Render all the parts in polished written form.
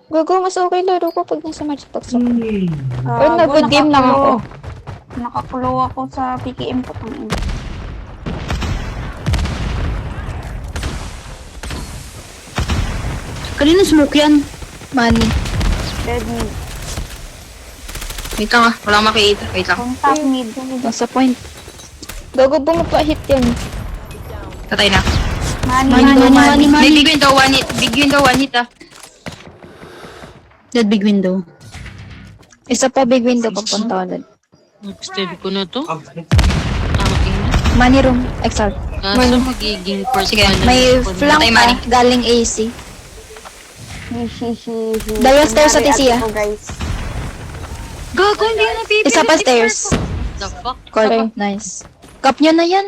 Gago, mas okay laro ko pag nasa matchbox ako. Ah, Or nag-good game lang ako. Nakakulo ako sa PKM ko. Tangin. Kanina smoke yan. Money. Dead mid. Wait lang ah, walang makikita. Wait lang. Contact mid. Nasa point. Gago, bumapa-hit yan. Patay na. Money. May big window, one hit. Big window, one hit ah. That big window. Isa pa big window papunta ulit. Extend ko na to. Money room. Exalt. Kaso magiging first Sige, one na May ako. flank Patay, pa. Manny. Galing AC. Hihihihi. Dalawa stairs sa Kunyari, TC, ate ko, guys. Gago, hindi na pipilit. Isa pa stairs. The fuck? Okay, nice. Cup nyo na yan.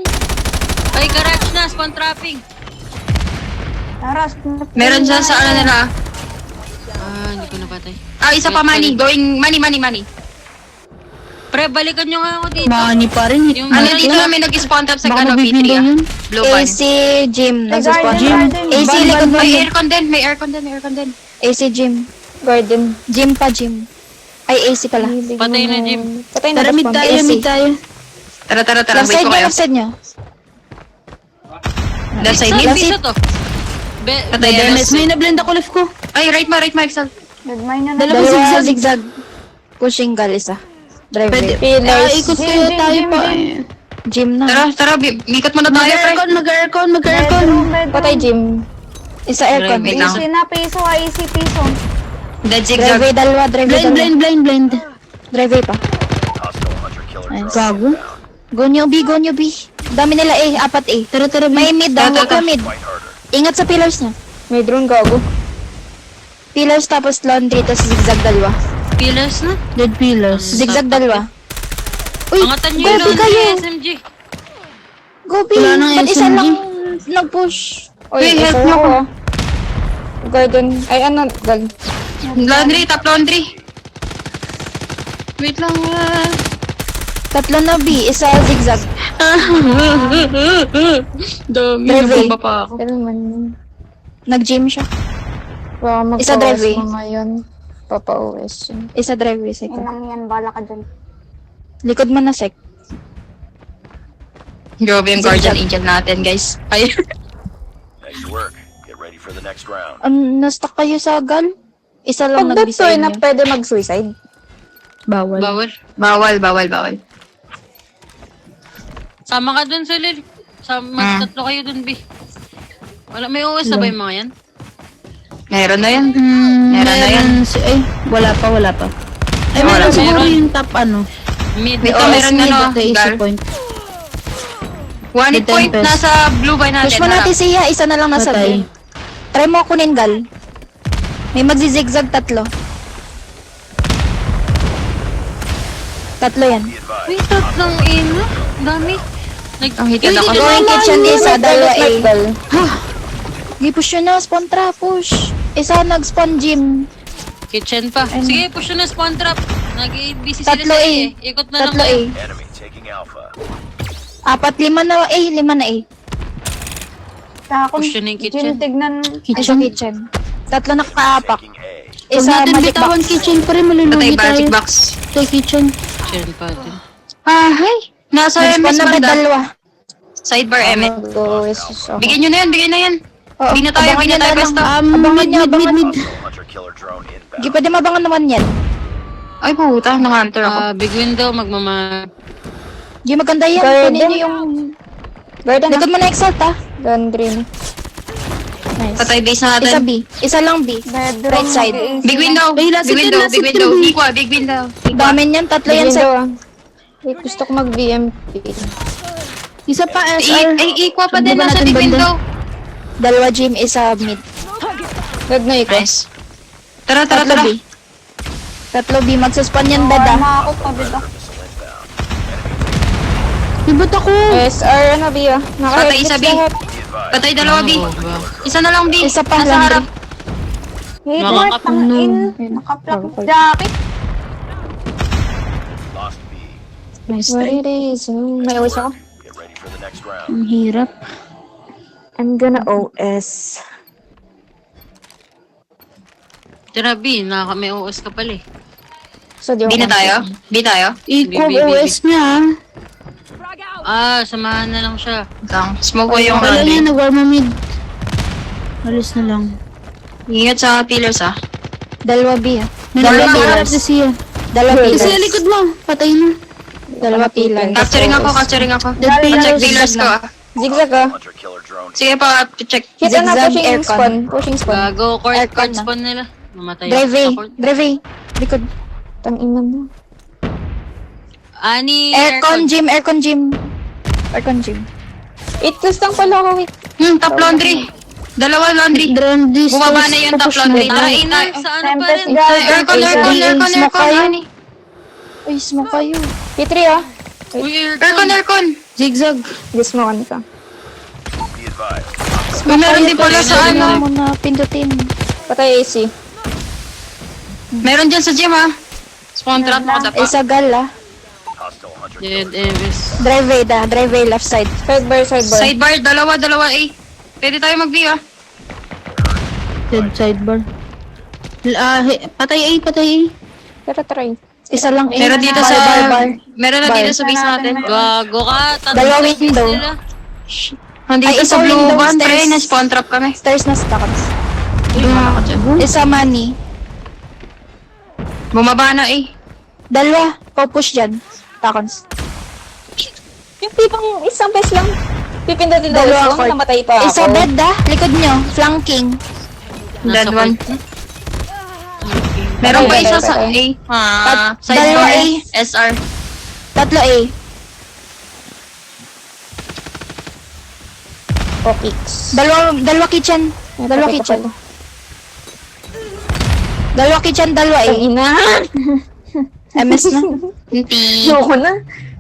Ay, garage na. Spawn trapping. Taras. Meron dyan sa ano nila. Ah, hindi ko napatay. Ah, isa pa money. Going, money. Pre, balikan nyo nga ako dito. Money pa rin. Yung Ano dito na may nag-spawn trap sa Baka ano, mag-big P3 window ah. yun. Blue van. AC gym. Nagsuspawn. Garden. AC likod mo. May aircon din, may aircon din. AC gym. Garden. Gym pa gym. Ay, AC pala. Patay na, Jim. Patay na. Tara, mid tayo, AC. mid tayo. Tara, Left wait side ko nyo, kayo. left side nyo. Left side, Saan mid. piso to? Patay yan. Let's may na-blend ako left ko. Ay, right ma, Excel. Dead mine na. Dalawa Dalawa zigzag. zigzag. Pushing gal isa. Pwede. Pillars. Ikot kayo tayo pa. Gym na. Tara, mikot muna tayo, pre. Mag-aircon. Bedroom. Patay gym. Isa aircon. Wait lang. AC na piso. AC piso. Dead zigzag. Driveway dalawa, driveway dalawa. Blind. Driveway pa. Nice. Gago. Go nyo B. Dami nila apat Tara, May mid daw, Tara, huwag ka mid. Ingat sa pillars niya. May drone gago. Pillars tapos laundry tapos zigzag dalawa. Pillars na. Dead pillars. Zigzag dalawa. Uy, Pangatan nyo yung gobi laundry kayo. SMG. Gobi. Wala nang Ba't isa SMG? lang nag-push? Uy, help nyo ako. Garden. Ay, ano? Gal. Laundry, top laundry. Wait lang ah. Tatlo na B. Isa zigzag. Dami, Driveway. nabomba pa ako. Pero man. Nag-gym siya. Isa driveway. Ngayon. Papa-OS yun. Isa driveway. Seka. Inang yan. Bala ka dyan. Likod mo na sec. Grabe yung guardian angel natin, guys. Ay. Nice work. Get ready for the next round. Na-stuck kayo sa gal? Isa lang Pag nag-design na niyo. pwede mag-suicide. Bawal. Bawal. Sama ka dun, Solil. Mas tatlo kayo dun, B. Wala, may OS na ba yung mga yan? Meron na yan. Meron na yan. Ay, wala pa. Ay, Wala. meron siguro Meron. yung top ano. Mid. Ito, OS meron na, mid, no, the easy Gal. point. One hit May point tempest. nasa blue by natin. Push mo natin siya. Isa na lang nasa Patay. B. Try mo kunin gal. May magzizigzag tatlo. Tatlo yan. Wait, tatlong ino. Dami. Ang hitad ako. Going kitchen isa, dalawa A. Push yun na, spawn trap, push. Isa nag-spawn gym. Kitchen pa. Sige, push na spawn trap. Nag-busy sila Tatlo sa A. eh. Ikot na lang Tatlo A. kayo. Enemy taking Alpha. Apat, lima na A. Sa Push yun na yung kitchen. tignan. Isa kitchen. Tatlo nakakaapak. Taking A. Huwag Isa natin magic bitawan box. kitchen pa rin, Patay malulugi magic tayo. box. Tay kitchen. Kitchen pa din. Hi. Nasa Nag-spawn MS na ba banda. dalawa? Sidebar MS. Go, is Bigyan nyo na yan. Oo, Bigyan na tayo abangan nyo na lang. basta. Abangan nyo, abangan. Mid. Hunter killer drone inbound. Di pwede mabangan naman yan. Ay, puta. Nang-hunter ako. Big window, magmama... Di maganda yan. Kunin nyo yung... Garden. Likod mo na exalt ha. Laundry. Nice. Patay base natin. Isa B. Isa lang B. Bedroom. Right side. mag-AC Big na. window. Ay, last Big hit window. yun, Big last hit window. yun. Equa, big window. Dami niyan. Tatlo yan sa... Wait, gusto ko mag-BMP. Isa pa SR. Ay, equa pa din. Subukan Nasa natin big banda. window. Dalawa gym, isa mid. Wag na ikaw. Nice. Tara. Tatlo B. Tatlo B. Magsuspawn yan Oh, beda. makakot pa bida. Ibot ako. SR ano B ah. Patay isa B. Patay dalawa B. Isa na lang B. Isa pa, Nasa laundry. harap. Hey, Mga Mark, kap- tangin. Nakaplak jacket. Lost B. Nice. What it is. May OS ako. Get ready for the next round. Ang hirap. I'm gonna OS. Tira, B. May OS ka pala eh. So, di B na ako tayo? B tayo? Equal Bi- bi- bi- OS niya. Samahan na lang siya. Lang. Smoke ko yung Wala laundry. niya, nag-warm mid. Alis na lang. Ingat sa pillars ah. Dalawa B ah. May Dalawa nagpapaharap pillars. na siya. Dalawa Kasi pillars. sa likod mo, patay na. Dalawa pillars. Capturing ako, capturing ako. Dead Pa-check pillars. pillars ko ah. Zigzag ah. Hunter killer drone. Sige pa, check. Hit na, Zigzag pushing aircon. spawn. Pushing spawn. Gago, court Aircon na. spawn nila. Mamatay Drive A. ako sa court. Drive A. Likod. Tangina mo. Ani, Aircon gym. Aircon gym. Aircon gym. 8 plus lang pala ako. Wait. Top laundry. Dalawa laundry. This Bumaba na yung top laundry. Tara, Ay, ina. sa ano pa rin? Aircon. Smoke kayo. Uy, smoke kayo. P3 ah. Uy, aircon. Aircon. Zigzag. Gismokan ka. Be advised. Meron din pala sa ano. Mo na pindutin. Patay AC. Meron dyan sa gym ah. Spawn trap mo pa. Isa gal ah. Hostile hunter Dead killer. Evis. Drive A da. Drive A left side. Sidebar, sidebar. Sidebar, dalawa A. Pwede tayo mag-B ah. Dead sidebar. Patay A, patay A. Pero try. Isa lang A. Meron dito Bar, sa... bar, bar. Meron na Bar. dito sa base natin. Gago ka. Dalawa window. Sila. Nandito Ay, sa isa blue window, van, stairs. pre. Na-spawn trap kami. Stairs na stacks. Bumaba ka dyan. Isa money. Bumaba na eh. Dalawa. Push dyan. Takons. Yung pipang isang beses lang. Pipindutin daw Dalawa ko. court. Namatay pa ako. Isa bed ah. Likod nyo. Flanking. Dead Nasa one. court. Meron pa Patay, isa patay, sa patay. A. Dalawa Sidebar. A. SR. Tatlo A. Okix. Dalawa kitchen. Dalawa kitchen. Dalawa kitchen, dalawa A. Ina. MS na. Hindi. Ayoko na.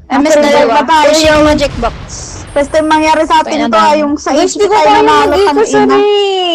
MS After dalawa. that, matalo Push yung magic box. First time mangyari sa atin Kaya to, na. yung sa Guys, HP di ko tayo kaya nanalo mag-ika, ng ina. sorry.